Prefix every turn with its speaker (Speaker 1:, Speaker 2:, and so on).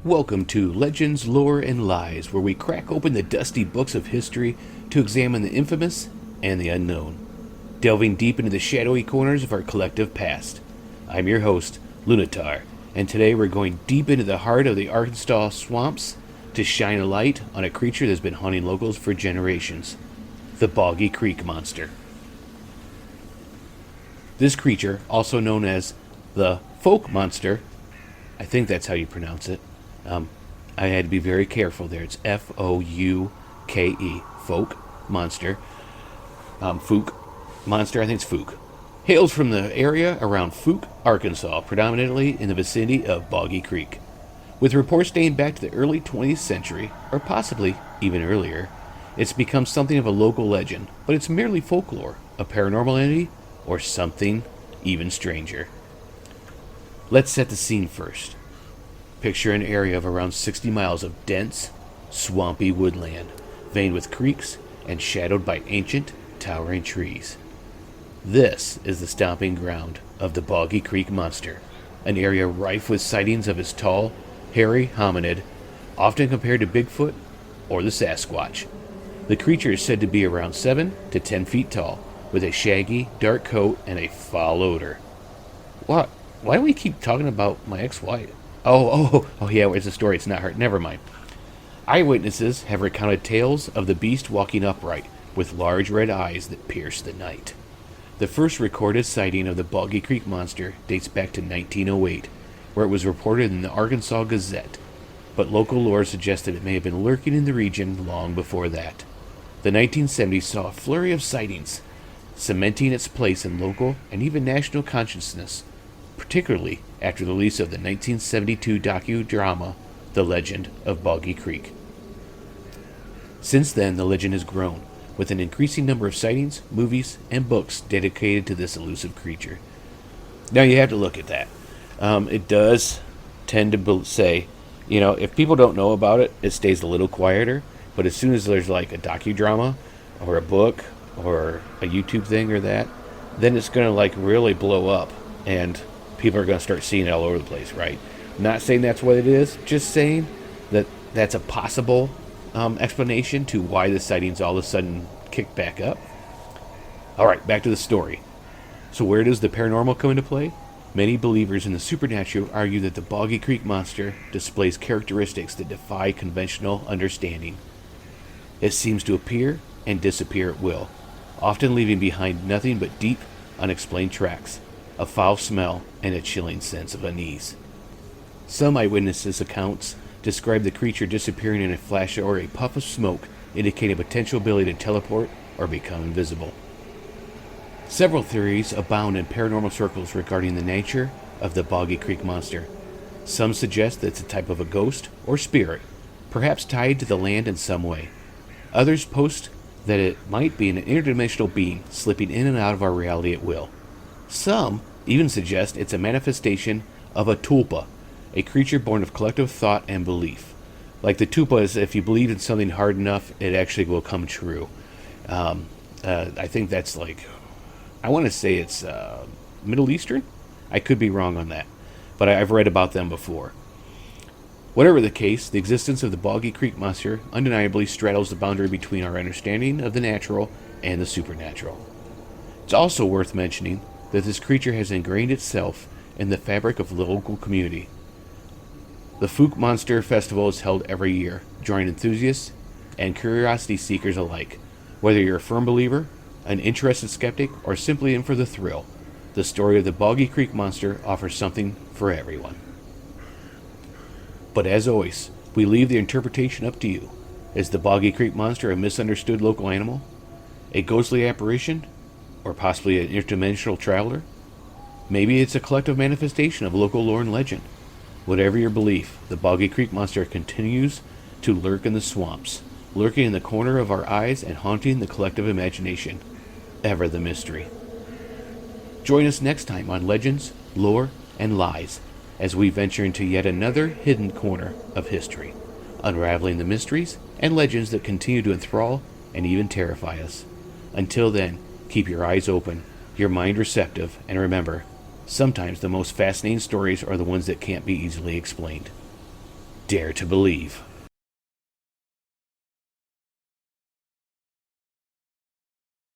Speaker 1: Welcome to Legends, Lore, and Lies, where we crack open the dusty books of history to examine the infamous and the unknown, delving deep into the shadowy corners of our collective past. I'm your host, Lunatar, and today we're going deep into the heart of the Arkansas swamps to shine a light on a creature that's been haunting locals for generations, the Boggy Creek Monster. This creature, also known as the Folk Monster, I think that's how you pronounce it. I had to be very careful there. It's F-O-U-K-E, Folk Monster. Fook Monster, I think it's Fook. Hails from the area around Fook, Arkansas, predominantly in the vicinity of Boggy Creek. With reports dating back to the early 20th century, or possibly even earlier, it's become something of a local legend, but it's merely folklore, a paranormal entity, or something even stranger. Let's set the scene first. Picture an area of around 60 miles of dense, swampy woodland, veined with creeks and shadowed by ancient, towering trees. This is the stomping ground of the Boggy Creek Monster, an area rife with sightings of his tall, hairy hominid, often compared to Bigfoot or the Sasquatch. The creature is said to be around 7 to 10 feet tall, with a shaggy, dark coat and a foul odor. What? Why do we keep talking about my ex-wife? Oh, yeah, it's a story. It's not her. Never mind. Eyewitnesses have recounted tales of the beast walking upright, with large red eyes that pierce the night. The first recorded sighting of the Boggy Creek Monster dates back to 1908, where it was reported in the Arkansas Gazette, but local lore suggested it may have been lurking in the region long before that. The 1970s saw a flurry of sightings, cementing its place in local and even national consciousness, particularly after the release of the 1972 docudrama, The Legend of Boggy Creek. Since then, the legend has grown, with an increasing number of sightings, movies, and books dedicated to this elusive creature. Now you have to look at that. It does tend to say, if people don't know about it, it stays a little quieter, but as soon as there's like a docudrama, or a book, or a YouTube thing or that, then it's going to like really blow up, and people are going to start seeing it all over the place, right? Not saying that's what it is, just saying that that's a possible explanation to why the sightings all of a sudden kicked back up. Alright, back to the story. So where does the paranormal come into play? Many believers in the supernatural argue that the Boggy Creek Monster displays characteristics that defy conventional understanding. It seems to appear and disappear at will, often leaving behind nothing but deep, unexplained tracks, a foul smell, and a chilling sense of unease. Some eyewitnesses' accounts describe the creature disappearing in a flash or a puff of smoke, indicating a potential ability to teleport or become invisible. Several theories abound in paranormal circles regarding the nature of the Boggy Creek Monster. Some suggest that it's a type of a ghost or spirit, perhaps tied to the land in some way. Others post that it might be an interdimensional being slipping in and out of our reality at will. Some even suggest it's a manifestation of a tulpa, a creature born of collective thought and belief. Like the tulpa is, if you believe in something hard enough, it actually will come true. I think that's like, I want to say it's Middle Eastern? I could be wrong on that, but I've read about them before. Whatever the case, the existence of the Boggy Creek Monster undeniably straddles the boundary between our understanding of the natural and the supernatural. It's also worth mentioning that this creature has ingrained itself in the fabric of the local community. The Fook Monster Festival is held every year, drawing enthusiasts and curiosity seekers alike. Whether you're a firm believer, an interested skeptic, or simply in for the thrill, the story of the Boggy Creek Monster offers something for everyone. But as always, we leave the interpretation up to you. Is the Boggy Creek Monster a misunderstood local animal? A ghostly apparition? Or possibly an interdimensional traveler? Maybe it's a collective manifestation of local lore and legend. Whatever your belief, the Boggy Creek Monster continues to lurk in the swamps, lurking in the corner of our eyes and haunting the collective imagination. Ever the mystery. Join us next time on Legends, Lore, and Lies as we venture into yet another hidden corner of history, unraveling the mysteries and legends that continue to enthrall and even terrify us. Until then, keep your eyes open, your mind receptive, and remember, sometimes the most fascinating stories are the ones that can't be easily explained. dare to believe.